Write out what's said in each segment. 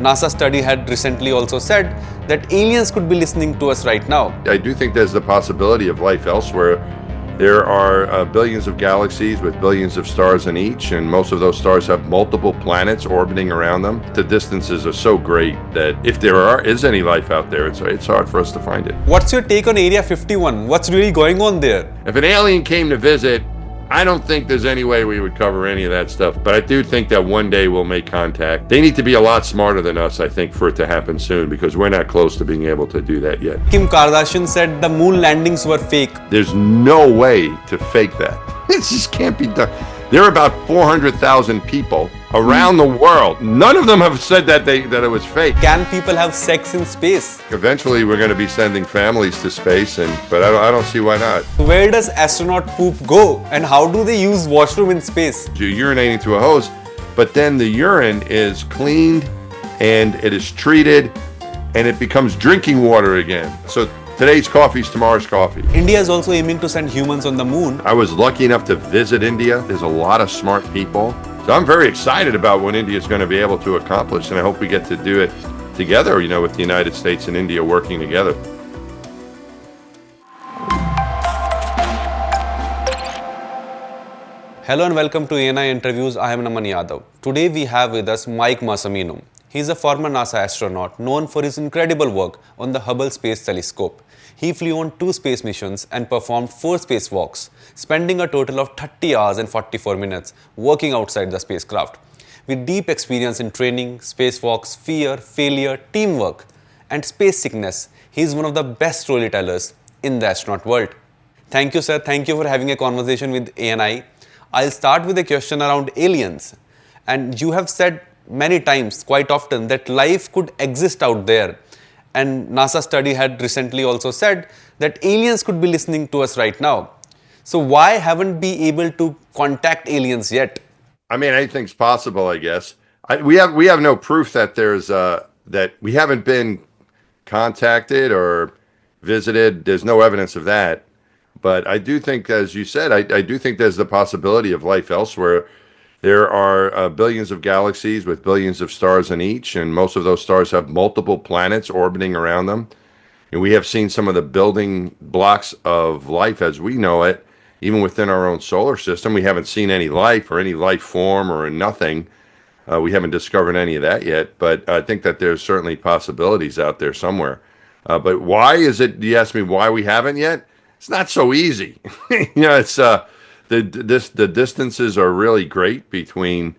NASA study had recently also said that aliens could be listening to us right now. I do think there's the possibility of life elsewhere. There are billions of galaxies with billions of stars in each, and most of those stars have multiple planets orbiting around them. The distances are so great that if there is any life out there, it's hard for us to find it. What's your take on Area 51? What's really going on there? If an alien came to visit, I don't think there's any way we would cover any of that stuff, but I do think that one day we'll make contact. They need to be a lot smarter than us, I think, for it to happen soon, because we're not close to being able to do that yet. Kim Kardashian said the moon landings were fake. There's no way to fake that. It just can't be done. There are about 400,000 people around the world. None of them have said that it was fake. Can people have sex in space? Eventually, we're going to be sending families to space, but I don't see why not. Where does astronaut poop go, and how do they use washroom in space? You're urinating to a hose, but then the urine is cleaned and it is treated and it becomes drinking water again. So today's coffee is tomorrow's coffee. India is also aiming to send humans on the moon. I was lucky enough to visit India. There's a lot of smart people. So I'm very excited about what India is going to be able to accomplish, and I hope we get to do it together, with the United States and India working together. Hello and welcome to ANI Interviews. I am Naman Yadav. Today we have with us Mike Massimino. He is a former NASA astronaut known for his incredible work on the Hubble Space Telescope. He flew on 2 space missions and performed 4 spacewalks, spending a total of 30 hours and 44 minutes working outside the spacecraft. With deep experience in training, spacewalks, fear, failure, teamwork, and space sickness, he is one of the best storytellers in the astronaut world. Thank you, sir. Thank you for having a conversation with ANI. I'll start with a question around aliens. And you have said many times, quite often, that life could exist out there. And NASA study had recently also said that aliens could be listening to us right now. So why haven't we able to contact aliens yet? I mean, anything's possible, I guess. We have no proof that that we haven't been contacted or visited. There's no evidence of that. But I do think, as you said, I do think there's the possibility of life elsewhere. There are billions of galaxies with billions of stars in each, and most of those stars have multiple planets orbiting around them. And we have seen some of the building blocks of life as we know it, even within our own solar system. We haven't seen any life or any life form or nothing. We haven't discovered any of that yet, but I think that there's certainly possibilities out there somewhere. But why is it, you ask me why we haven't yet? It's not so easy. It's the distances are really great between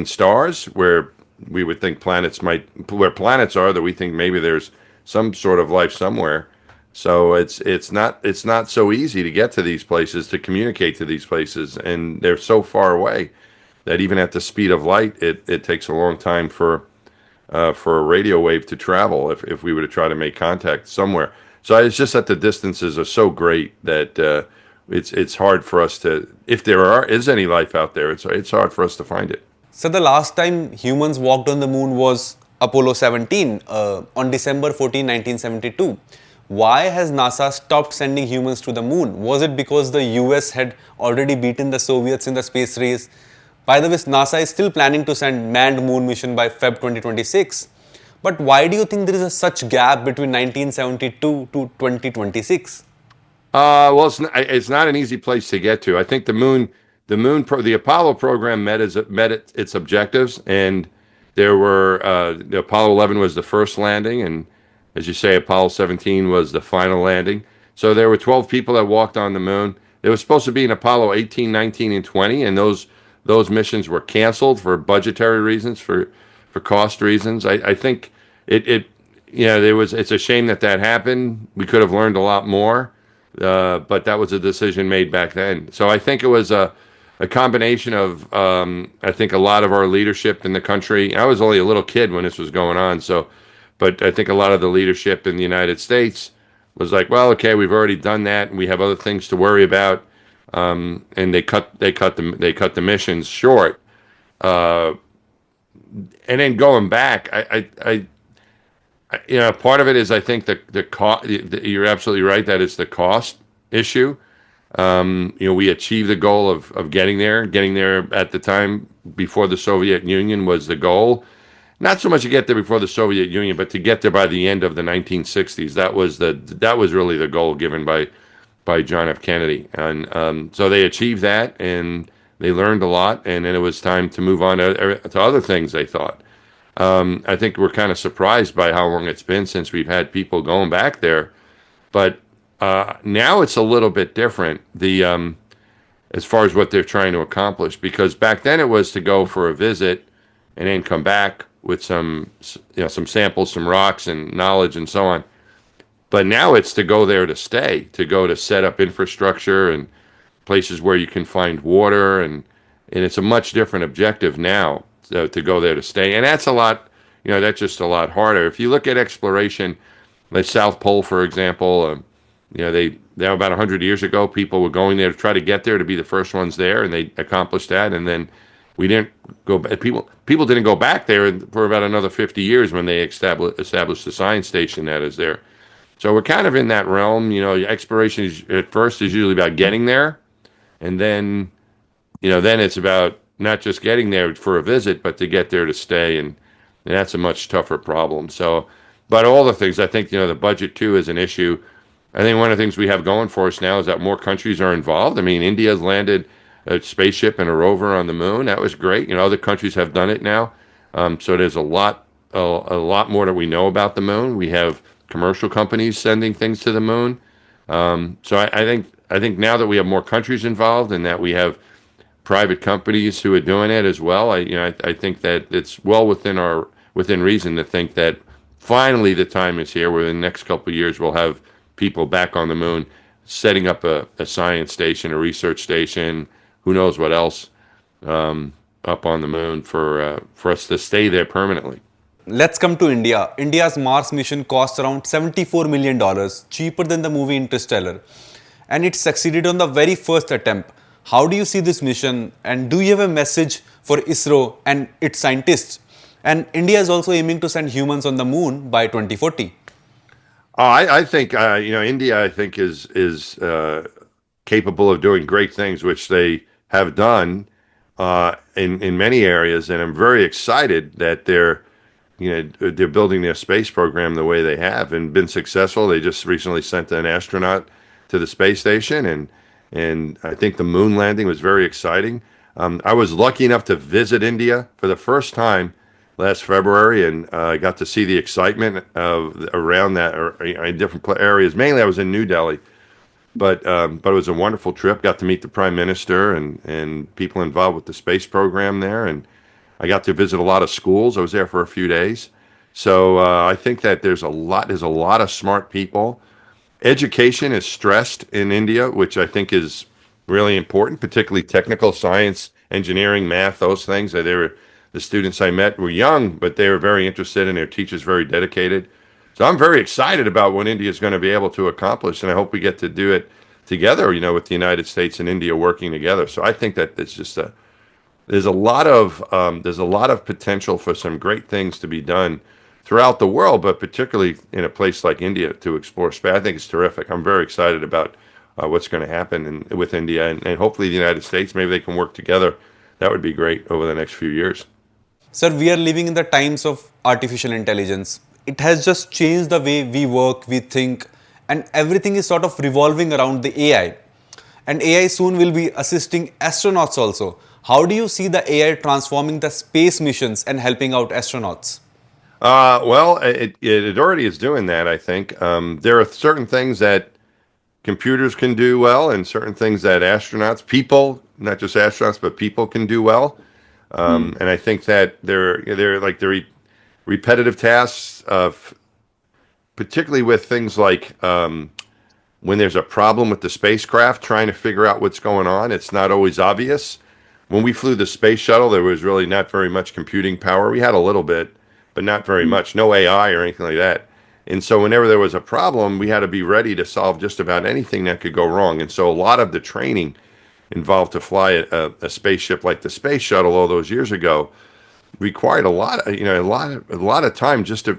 stars, where we would think where planets are, that we think maybe there's some sort of life somewhere. So it's not so easy to get to these places, to communicate to these places, and they're so far away that even at the speed of light, it takes a long time for a radio wave to travel if we were to try to make contact somewhere. So it's just that the distances are so great that it's hard for us to, if there is any life out there, it's hard for us to find it. So the last time humans walked on the moon was Apollo 17 on December 14, 1972. Why has NASA stopped sending humans to the moon? Was it because the US had already beaten the Soviets in the space race? By the way, NASA is still planning to send manned moon mission by Feb 2026. But why do you think there is such gap between 1972 to 2026? Well, it's not an easy place to get to. I think the Apollo program met its objectives, and there were the Apollo 11 was the first landing, and as you say, Apollo 17 was the final landing. So there were 12 people that walked on the moon. There was supposed to be an Apollo 18, 19, and 20, and those missions were canceled for budgetary reasons, for cost reasons. I think it's a shame that happened. We could have learned a lot more, but that was a decision made back then. So I think it was a combination of I think a lot of our leadership in the country. I was only a little kid when this was going on, but I think a lot of the leadership in the United States was like, well, okay, we've already done that, and we have other things to worry about, and they cut the missions short. And then going back, part of it is, I think the cost. You're absolutely right that it's the cost issue. We achieved the goal of getting there. Getting there at the time before the Soviet Union was the goal. not so much to get there before the Soviet Union, but to get there by the end of the 1960s. That was really the goal given by John F. Kennedy, and so they achieved that, and they learned a lot, and then it was time to move on to other things. They thought. I think we're kind of surprised by how long it's been since we've had people going back there, but now it's a little bit different. As far as what they're trying to accomplish, because back then it was to go for a visit and then come back with some samples, some rocks and knowledge and so on. But now it's to go there to stay, to go to set up infrastructure and places where you can find water, and it's a much different objective now to go there to stay. And that's a lot, that's just a lot harder. If you look at exploration, the South Pole, for example, they about 100 years ago, people were going there to try to get there to be the first ones there, and they accomplished that. And then we didn't go. People didn't go back there for about another 50 years when they established the science station that is there. So we're kind of in that realm. Exploration at first is usually about getting there, and then it's about not just getting there for a visit, but to get there to stay, and that's a much tougher problem. So, but all the things, I think, the budget too is an issue. I think one of the things we have going for us now is that more countries are involved. I mean, India's landed a spaceship and a rover on the moon. That was great. Other countries have done it now. So there's a lot more that we know about the moon. We have commercial companies sending things to the moon. So I think now that we have more countries involved and that we have private companies who are doing it as well, I think that it's well within reason to think that finally the time is here where in the next couple of years we'll have people back on the moon, setting up a science station, a research station, who knows what else, up on the moon for us to stay there permanently. Let's come to India. India's Mars mission cost around $74 million, cheaper than the movie Interstellar. And it succeeded on the very first attempt. How do you see this mission? And do you have a message for ISRO and its scientists? And India is also aiming to send humans on the moon by 2040. I think India. I think is capable of doing great things, which they have done in many areas, and I'm very excited that they're building their space program the way they have and been successful. They just recently sent an astronaut to the space station, and I think the moon landing was very exciting. I was lucky enough to visit India for the first time last February, and I got to see the excitement around that or in different areas. Mainly, I was in New Delhi, but it was a wonderful trip. Got to meet the Prime Minister and people involved with the space program there, and I got to visit a lot of schools. I was there for a few days, so I think that there's a lot of smart people. Education is stressed in India, which I think is really important, particularly technical science, engineering, math, those things. The students I met were young, but they were very interested, and their teachers very dedicated. So I'm very excited about what India is going to be able to accomplish, and I hope we get to do it together, with the United States and India working together. So I think that it's just there's a lot of potential for some great things to be done throughout the world, but particularly in a place like India to explore space. I think it's terrific. I'm very excited about what's going to happen with India, and hopefully the United States. Maybe they can work together. That would be great over the next few years. Sir, we are living in the times of artificial intelligence. It has just changed the way we work, we think, and everything is sort of revolving around the AI. And AI soon will be assisting astronauts also. How do you see the AI transforming the space missions and helping out astronauts? Well, it already is doing that, I think. There are certain things that computers can do well, and certain things that people, not just astronauts, but people can do well. And I think that they're like the repetitive tasks of, particularly with things like when there's a problem with the spacecraft, trying to figure out what's going on. It's not always obvious. When we flew the space shuttle, there was really not very much computing power. We had a little bit, but not very much. No AI or anything like that. And so whenever there was a problem, we had to be ready to solve just about anything that could go wrong. And so a lot of the training involved to fly a spaceship like the space shuttle all those years ago required a lot of time just to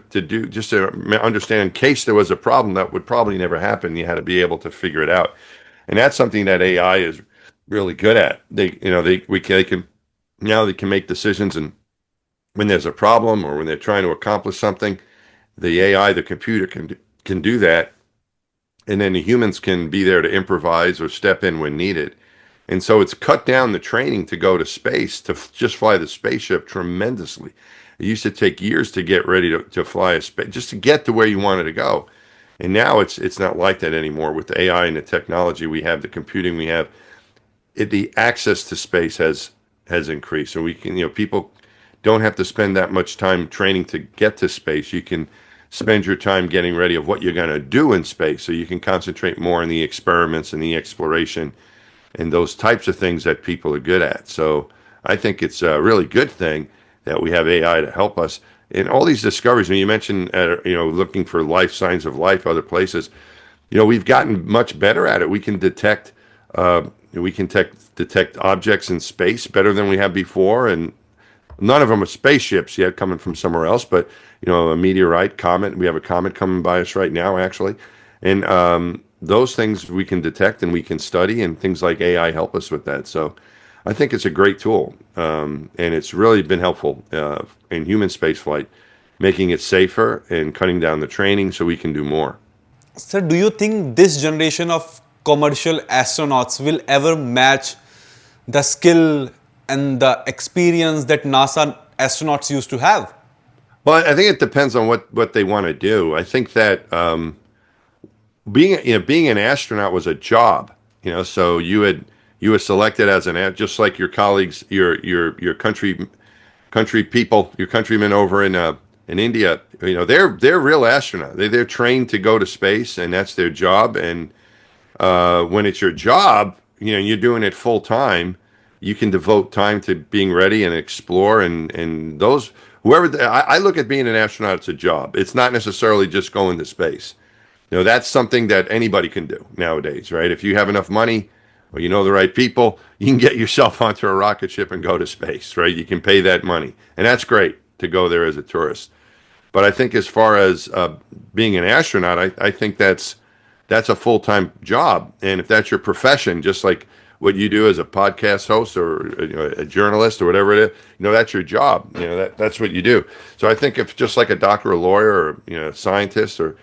understand, in case there was a problem that would probably never happen. You had to be able to figure it out, and that's something that AI is really good at. They can now they can make decisions and when there's a problem or when they're trying to accomplish something, the AI, the computer can do that, and then the humans can be there to improvise or step in when needed. And so it's cut down the training to go to space, to just fly the spaceship tremendously. It used to take years to get ready to fly a space, just to get to where you wanted to go. And now it's not like that anymore. With the AI and the technology we have, the computing we have, the access to space has increased. So we can, people don't have to spend that much time training to get to space. You can spend your time getting ready of what you're going to do in space, so you can concentrate more on the experiments and the exploration and those types of things that people are good at. So I think it's a really good thing that we have AI to help us in all these discoveries. When you mentioned, looking for life, signs of life, other places, we've gotten much better at it. We can detect objects in space better than we have before, and none of them are spaceships yet coming from somewhere else, but a meteorite, comet. We have a comet coming by us right now, actually, and those things we can detect and we can study, and things like AI help us with that. So I think it's a great tool, and it's really been helpful in human spaceflight, making it safer and cutting down the training so we can do more. Sir, do you think this generation of commercial astronauts will ever match the skill and the experience that NASA astronauts used to have? Well, I think it depends on what they want to do. I think that being an astronaut was a job. So you were selected as just like your colleagues, your country people, your countrymen over in India. They're real astronauts. They're trained to go to space, and that's their job. And when it's your job, you're doing it full time. You can devote time to being ready and explore, and those whoever. I look at being an astronaut as a job. It's not necessarily just going to space. That's something that anybody can do nowadays, right? If you have enough money or the right people, you can get yourself onto a rocket ship and go to space, right? You can pay that money, and that's great to go there as a tourist. But I think as far as being an astronaut, I think that's a full-time job. And if that's your profession, just like what you do as a podcast host or a journalist or whatever it is, that's your job. That's what you do. So I think if just like a doctor, a lawyer, or a scientist, or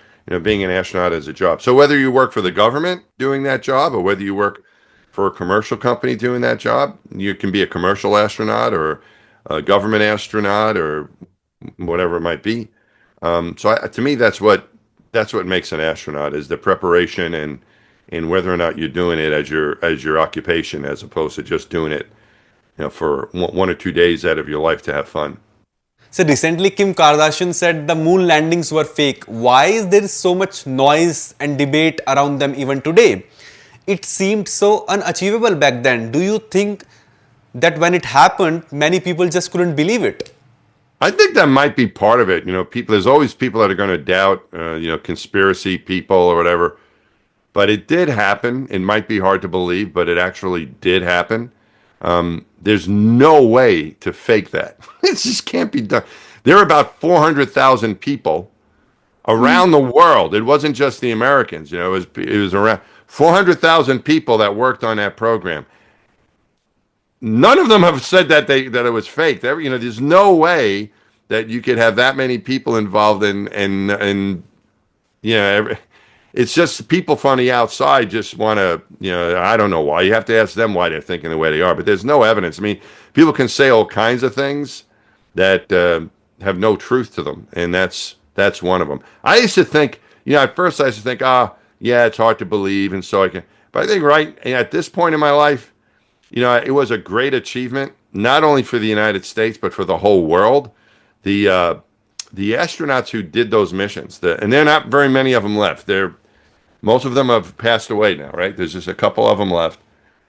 being an astronaut is a job. So whether you work for the government doing that job, or whether you work for a commercial company doing that job, you can be a commercial astronaut or a government astronaut or whatever it might be. To me, that's what makes an astronaut, is the preparation and whether or not you're doing it as your occupation, as opposed to just doing it for 1 or 2 days out of your life to have fun. So recently Kim Kardashian said the moon landings were fake. Why is there so much noise and debate around them even today? It seemed so unachievable back then. Do you think that when it happened, many people just couldn't believe it? I think that might be part of it. There's always people that are going to doubt, conspiracy people or whatever. But it did happen. It might be hard to believe, but it actually did happen. There's no way to fake that. It just can't be done. There are about 400,000 people around the world. It wasn't just the Americans. It was around 400,000 people that worked on that program. None of them have said that it was fake. There's no way that you could have that many people involved it's just people from the outside just want to, I don't know why. You have to ask them why they're thinking the way they are. But there's no evidence. I mean, people can say all kinds of things that have no truth to them, and that's one of them. I used to think, at first I used to think, yeah, it's hard to believe, and so I can. But I think right at this point in my life, it was a great achievement, not only for the United States, but for the whole world. The astronauts who did those missions, and there are not very many of them left. Most of them have passed away now, right? There's just a couple of them left.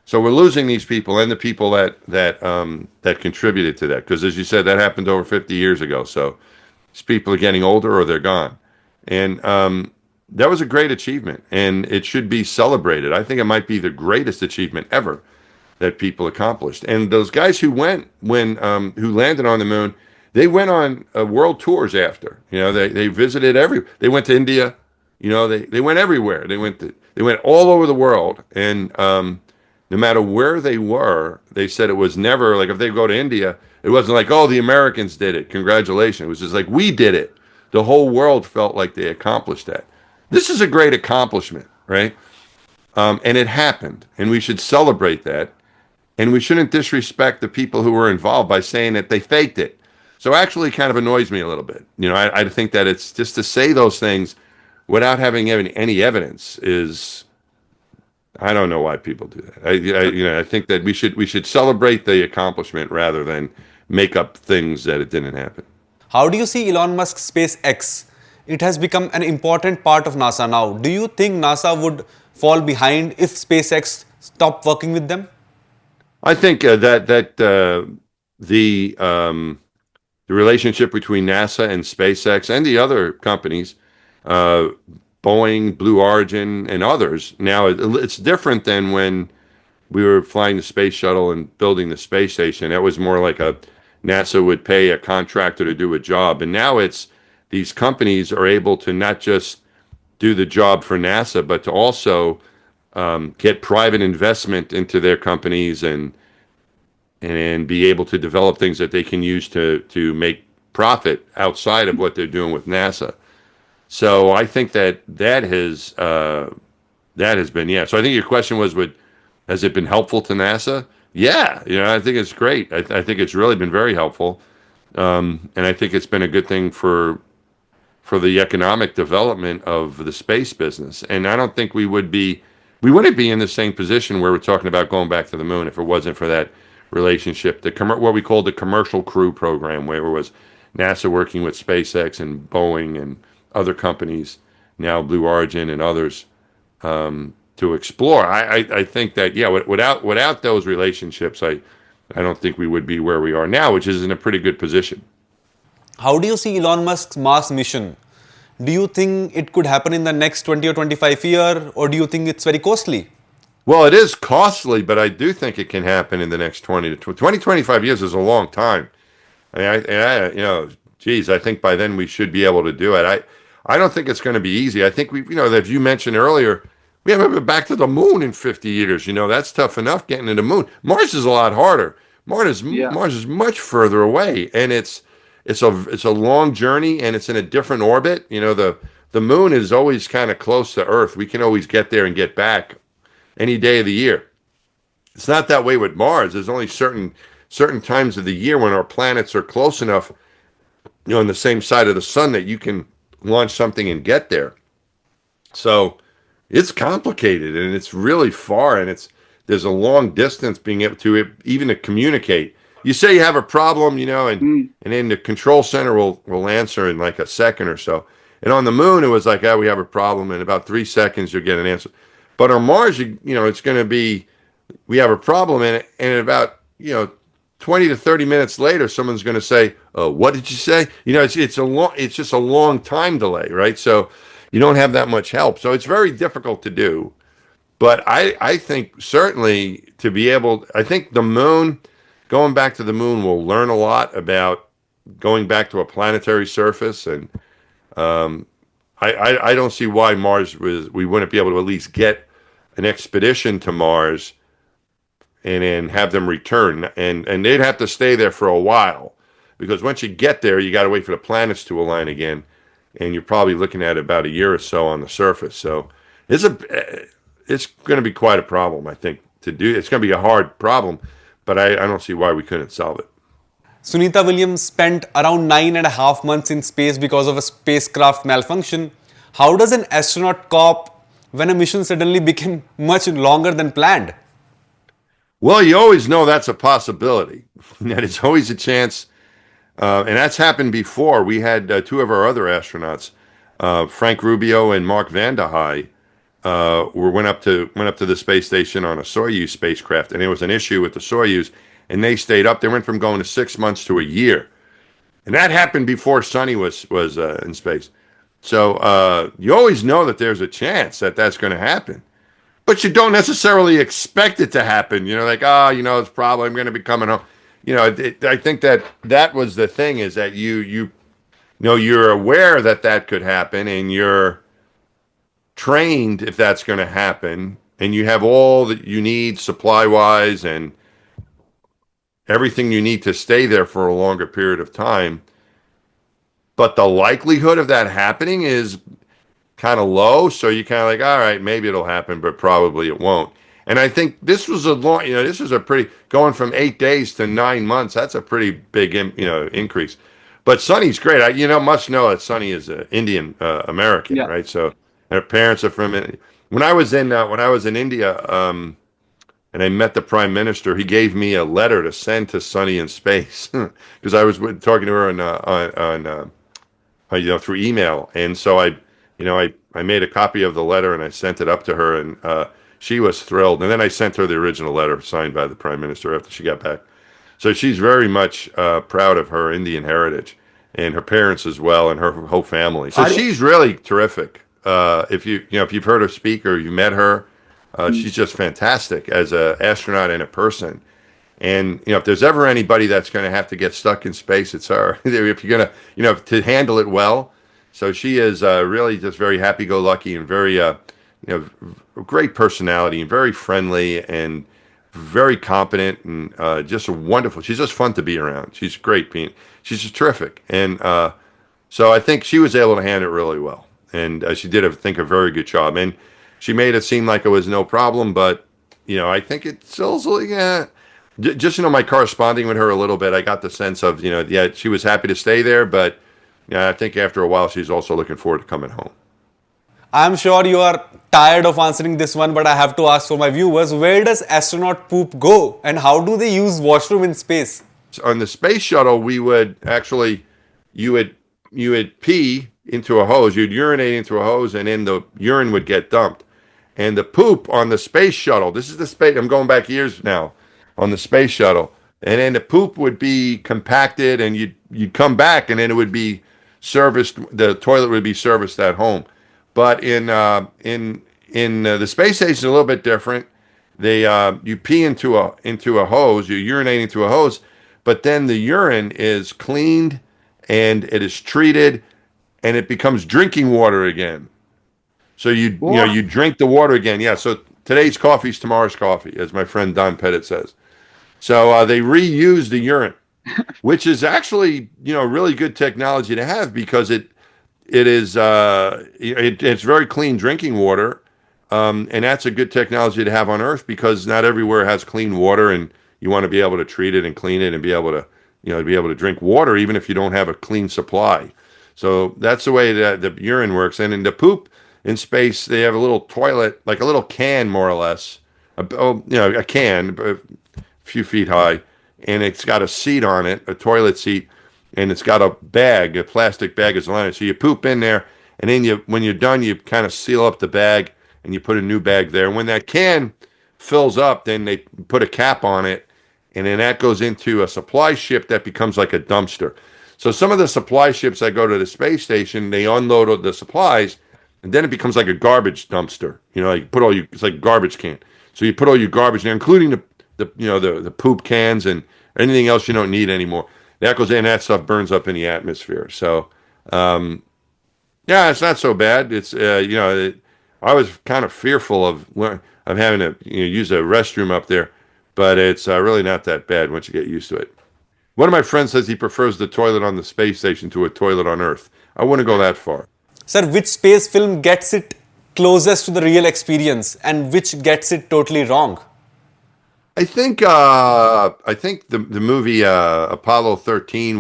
So we're losing these people and the people that contributed to that. Because as you said, that happened over 50 years ago. So these people are getting older or they're gone. And that was a great achievement, and it should be celebrated. I think it might be the greatest achievement ever that people accomplished. And those guys who who landed on the moon, they went on world tours after. They visited they went to India. They went everywhere. They went all over the world, and no matter where they were, they said it was never like if they go to India, It wasn't like, oh, the Americans did it. Congratulations. It was just like, we did it. The whole world felt like they accomplished that. This is a great accomplishment, right? And it happened, and we should celebrate that. And we shouldn't disrespect the people who were involved by saying that they faked it. So actually kind of annoys me a little bit. I think that it's just to say those things without having any evidence is, I don't know why people do that. I think that we should celebrate the accomplishment rather than make up things that it didn't happen. How do you see Elon Musk's SpaceX? It has become an important part of NASA now. Do you think NASA would fall behind if SpaceX stopped working with them? I think the relationship between NASA and SpaceX and the other companies, Boeing, Blue Origin, and others, now it's different than when we were flying the space shuttle and building the space station. That was more like NASA would pay a contractor to do a job. And now it's these companies are able to not just do the job for NASA, but to also get private investment into their companies and be able to develop things that they can use to make profit outside of what they're doing with NASA. So I think that has been, yeah. So I think your question was, has it been helpful to NASA? Yeah, I think it's great. I think it's really been very helpful, and I think it's been a good thing for the economic development of the space business. And I don't think we wouldn't be in the same position where we're talking about going back to the moon if it wasn't for that relationship, what we called the Commercial Crew Program, where it was NASA working with SpaceX and Boeing and other companies, now Blue Origin and others, to explore. I think that, yeah, without those relationships, I don't think we would be where we are now, which is in a pretty good position. How do you see Elon Musk's Mars mission? Do you think it could happen in the next 20 or 25 years, or do you think it's very costly? Well, it is costly, but I do think it can happen in the next 25 years is a long time. I mean, geez, I think by then we should be able to do it. I don't think it's going to be easy. I think as you mentioned earlier, we haven't been back to the moon in 50 years. That's tough enough getting to the moon. Mars is a lot harder. Mars is much further away, and it's a long journey, and it's in a different orbit. The moon is always kind of close to Earth. We can always get there and get back any day of the year. It's not that way with Mars. There's only certain times of the year when our planets are close enough, on the same side of the sun that you can launch something and get there. So it's complicated and it's really far, and there's a long distance being able to even to communicate. You say you have a problem, and then the control center will answer in like a second or so. And on the moon, it was like, we have a problem. In about 3 seconds, you'll get an answer. But on Mars, it's going to be, we have a problem, and about 20 to 30 minutes later, someone's going to say, "What did you say?" It's just a long time delay, right? So you don't have that much help. So it's very difficult to do. But I think certainly I think the moon, going back to the moon, will learn a lot about going back to a planetary surface, and I don't see why we wouldn't be able to at least get an expedition to Mars and then have them return. And they'd have to stay there for a while, because once you get there, you got to wait for the planets to align again. And you're probably looking at about a year or so on the surface. So it's going to be quite a problem, I think, to do. It's going to be a hard problem, but I don't see why we couldn't solve it. Sunita Williams spent around 9.5 months in space because of a spacecraft malfunction. How does an astronaut cope when a mission suddenly became much longer than planned? Well, you always know that's a possibility. That is always a chance. And that's happened before. We had two of our other astronauts, Frank Rubio and Mark Vande Hei, went up to the space station on a Soyuz spacecraft, and there was an issue with the Soyuz, and they stayed up. They went from going to 6 months to a year, and that happened before Sonny was in space. So you always know that there's a chance that that's going to happen, but you don't necessarily expect it to happen. It's probably I'm going to be coming home. I think that was the thing, is that you're aware that could happen, and you're trained if that's going to happen, and you have all that you need supply-wise, and everything you need to stay there for a longer period of time. But the likelihood of that happening is kind of low. So you kind of like, all right, maybe it'll happen, but probably it won't. And I think this was a long, this is a pretty, going from 8 days to 9 months. That's a pretty big, increase. But Sonny's great. Must know that Sonny is an Indian American, Yeah. right? So her parents are from. When I was in India, and I met the prime minister, he gave me a letter to send to Sonny in space because I was talking to her through email, and so I made a copy of the letter and I sent it up to her, and she was thrilled. And then I sent her the original letter signed by the prime minister after she got back. So she's very much proud of her Indian heritage, and her parents as well, and her whole family. So she's really terrific. If you've heard her speak or you met her, she's just fantastic as an astronaut and a person. And if there's ever anybody that's going to have to get stuck in space, it's her. If you're going to, to handle it well. So she is really just very happy-go-lucky and very, great personality and very friendly and very competent and just wonderful. She's just fun to be around. She's great. She's just terrific. And so I think she was able to handle it really well. And she did, I think, a very good job. And she made it seem like it was no problem, but, I think it still's like, just, my corresponding with her a little bit, I got the sense of, she was happy to stay there, but I think after a while, she's also looking forward to coming home. I'm sure you are tired of answering this one, but I have to ask for my viewers, where does astronaut poop go and how do they use washroom in space? So on the space shuttle, we would actually, you would pee into a hose, you'd urinate into a hose, and then the urine would get dumped. And the poop on the space shuttle, this is the space, I'm going back years now, on the space shuttle, and then the poop would be compacted, and you'd come back, and then it would be serviced. The toilet would be serviced at home. But in the space station, it's a little bit different. You pee into a hose, you urinate into a hose, but then the urine is cleaned and it is treated, and it becomes drinking water again. So you drink the water again. Yeah. So today's coffee is tomorrow's coffee, as my friend Don Pettit says. So they reuse the urine, which is actually, really good technology to have because it's very clean drinking water. And that's a good technology to have on Earth because not everywhere has clean water, and you want to be able to treat it and clean it and be able to drink water even if you don't have a clean supply. So that's the way that the urine works. And in the poop in space, they have a little toilet, like a little can, more or less, a can, a few feet high, and it's got a seat on it, a toilet seat, and it's got a plastic bag is on it. So you poop in there, and then when you're done, you kind of seal up the bag, and you put a new bag there. And when that can fills up, then they put a cap on it, and then that goes into a supply ship that becomes like a dumpster. So some of the supply ships that go to the space station, they unload the supplies, and then it becomes like a garbage dumpster. It's like a garbage can. So you put all your garbage in there, including the poop cans and anything else you don't need anymore. That goes in, that stuff burns up in the atmosphere. So, it's not so bad. It's, I was kind of fearful of having to use a restroom up there, but it's really not that bad once you get used to it. One of my friends says he prefers the toilet on the space station to a toilet on Earth. I wouldn't go that far. Sir, which space film gets it closest to the real experience and which gets it totally wrong? I think the movie Apollo 13,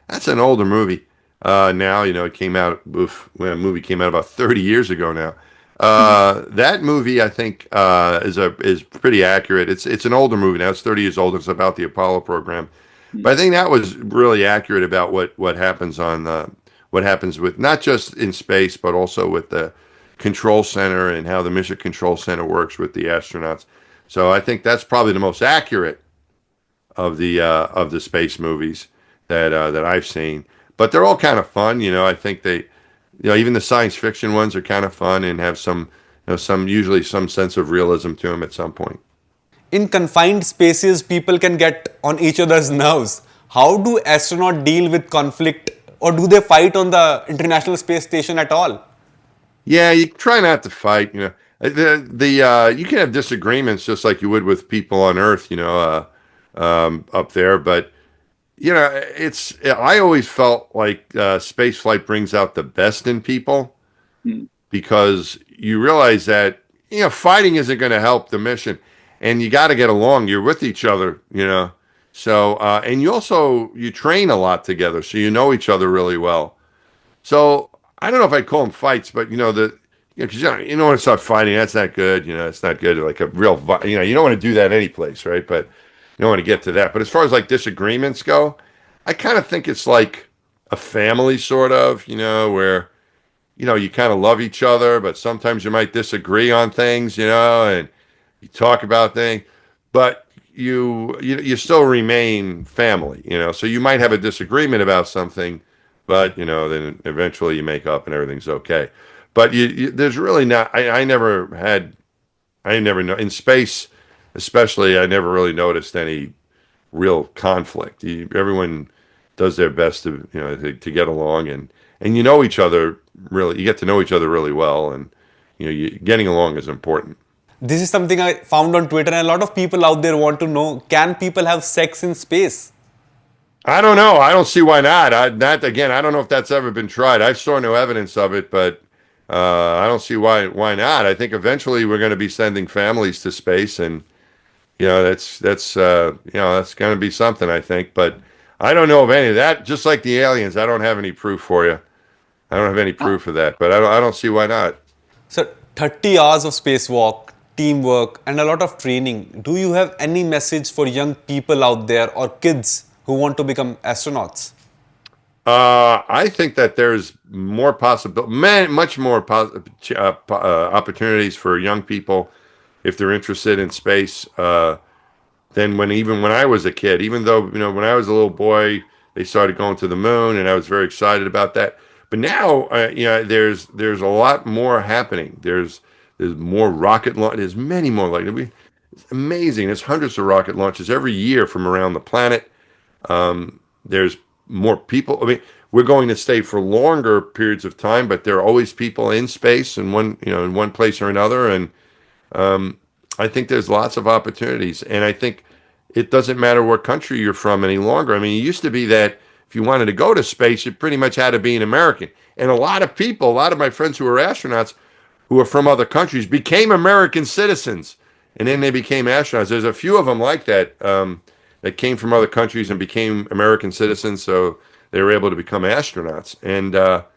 that's an older movie now. It came out. The movie came out about 30 years ago now. That movie, I think, is pretty accurate. It's an older movie now. It's 30 years old. It's about the Apollo program, but I think that was really accurate about what happens what happens with not just in space, but also with the control center and how the mission control center works with the astronauts. So I think that's probably the most accurate of the space movies that I've seen. But they're all kind of fun. I think even the science fiction ones are kind of fun and have usually some sense of realism to them at some point. In confined spaces, people can get on each other's nerves. How do astronauts deal with conflict, or do they fight on the International Space Station at all? Yeah, you try not to fight. You can have disagreements just like you would with people on Earth. up there. But I always felt like space flight brings out the best in people Mm. because you realize that fighting isn't going to help the mission, and you got to get along. You're with each other, So and you train a lot together, so you know each other really well. So I don't know if I'd call them fights, but because you don't want to start fighting. That's not good. It's not good. Like a real, you don't want to do that any place, right? But you don't want to get to that. But as far as like disagreements go, I kind of think it's like a family, sort of, where you kind of love each other, but sometimes you might disagree on things, and you talk about things, but you still remain family, So you might have a disagreement about something, but then eventually you make up and everything's okay. But there's really not. I never know in space, especially. I never really noticed any real conflict. Everyone does their best to get along, and each other really. You get to know each other really well, and getting along is important. This is something I found on Twitter, and a lot of people out there want to know, can people have sex in space? I don't know. I don't see why not. I don't know if that's ever been tried. I saw no evidence of it, but I don't see why not. I think eventually we're going to be sending families to space, and that's going to be something, I think. But I don't know of any of that. Just like the aliens, I don't have any proof for you. I don't have any proof of that, but I don't see why not. So 30 hours of spacewalk, teamwork, and a lot of training. Do you have any message for young people out there or kids who want to become astronauts? I think that there's more much more opportunities for young people if they're interested in space than when I was a kid. Even though when I was a little boy, they started going to the moon, and I was very excited about that. But now, there's a lot more happening. There's more rocket launch. There's many more. It's amazing. There's hundreds of rocket launches every year from around the planet. There's more people. I mean, we're going to stay for longer periods of time, but there are always people in space in one place or another. And I think there's lots of opportunities. And I think it doesn't matter what country you're from any longer. I mean, it used to be that if you wanted to go to space, you pretty much had to be an American. And a lot of my friends who are astronauts who are from other countries became American citizens. And then they became astronauts. There's a few of them like that. That came from other countries and became American citizens, so they were able to become astronauts. And now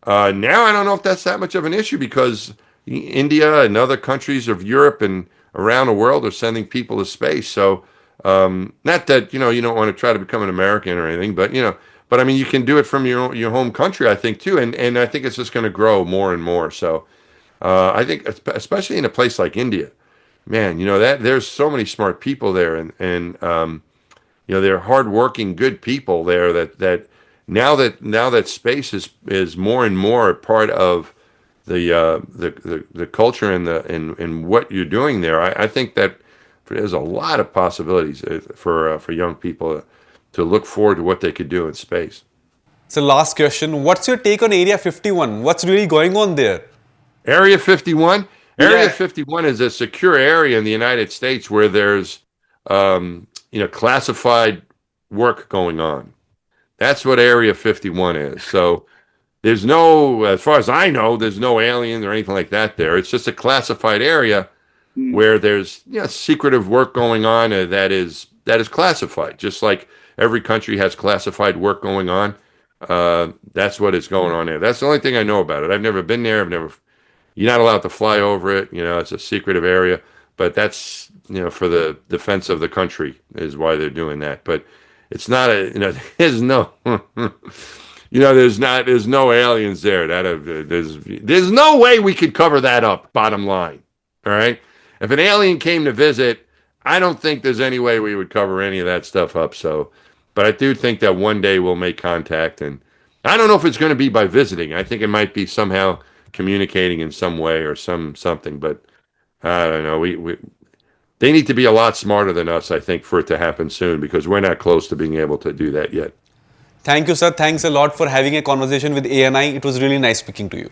I don't know if that's that much of an issue because India and other countries of Europe and around the world are sending people to space. So not that you don't want to try to become an American or anything, but I mean you can do it from your home country, I think too, and I think it's just going to grow more and more. So I think especially in a place like India. Man, that there's so many smart people there, and they're hardworking, good people there. That now that space is more and more a part of the culture and what you're doing there. I think that there's a lot of possibilities for young people to look forward to what they could do in space. So last question, what's your take on Area 51? What's really going on there? Area 51? Area Yeah. 51 is a secure area in the United States where there's, classified work going on. That's what Area 51 is. So there's as far as I know, there's no aliens or anything like that there. It's just a classified area where there's secretive work going on that is classified. Just like every country has classified work going on. That's what is going on there. That's the only thing I know about it. I've never been there. You're not allowed to fly over it. It's a secretive area, but that's, for the defense of the country is why they're doing that. But it's not there's no, there's no aliens there. There's no way we could cover that up, bottom line. All right. If an alien came to visit, I don't think there's any way we would cover any of that stuff up. So, but I do think that one day we'll make contact, and I don't know if it's going to be by visiting. I think it might be somehow communicating in some way or something, but I don't know. They need to be a lot smarter than us, I think, for it to happen soon because we're not close to being able to do that yet. Thank you, sir. Thanks a lot for having a conversation with ANI. It was really nice speaking to you.